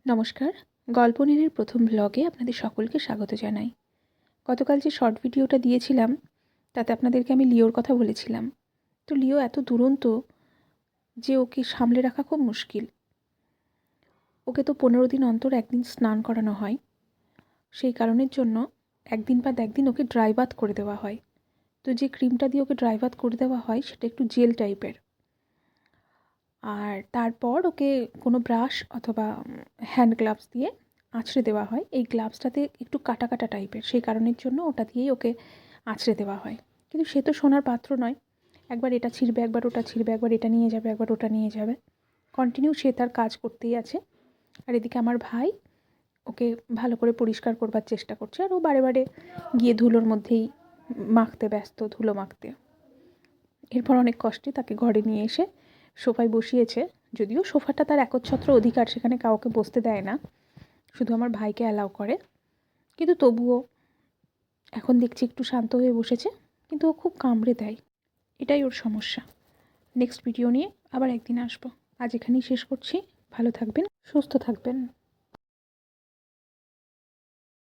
নমস্কার, গল্পনীরের প্রথম ব্লগে আপনাদের সকলকে স্বাগত জানাই। গতকাল যে শর্ট ভিডিওটা দিয়েছিলাম তাতে আপনাদেরকে আমি লিওর কথা বলেছিলাম। তো লিও এত দুরন্ত যে ওকে সামলে রাখা খুব মুশকিল। ওকে তো 15 দিন অন্তর একদিন স্নান করানো হয়। সেই কারণের জন্য একদিন বাদ একদিন ওকে ড্রাই বাথ করে দেওয়া হয়। তো যে ক্রিমটা দিয়ে ওকে ড্রাই বাথ করে দেওয়া হয় সেটা একটু জেল টাইপের। আর তারপর ওকে কোনো ব্রাশ অথবা হ্যান্ড গ্লাভস দিয়ে আঁচড়ে দেওয়া হয়। এই গ্লাভসটাতে একটু কাটা কাটা টাইপের, সেই কারণের জন্য ওটা দিয়েই ওকে আঁচড়ে দেওয়া হয়। কিন্তু সে তো সোনার পাত্র নয়, একবার এটা ছিঁড়বে, একবার ওটা ছিঁড়বে, একবার এটা নিয়ে যাবে, একবার ওটা নিয়ে যাবে, কন্টিনিউ সে তার কাজ করতেই আছে। আর এদিকে আমার ভাই ওকে ভালো করে পরিষ্কার করবার চেষ্টা করছে, আর ও বারে বারে গিয়ে ধুলোর মধ্যেই মাখতে ব্যস্ত, ধুলো মাখতে। এরপর অনেক কষ্টে তাকে ঘরে নিয়ে এসে সোফায় বসিয়েছে। যদিও সোফাটা তার একচ্ছত্র অধিকার, সেখানে কাউকে বসতে দেয় না, শুধু আমার ভাইকে অ্যালাউ করে। কিন্তু তবুও এখন দেখছি একটু শান্ত হয়ে বসেছে, কিন্তু ও খুব কামড়ে দেয়, এটাই ওর সমস্যা। নেক্সট ভিডিও নিয়ে আবার একদিন আসবো। আজ এখানেই শেষ করছি। ভালো থাকবেন, সুস্থ থাকবেন।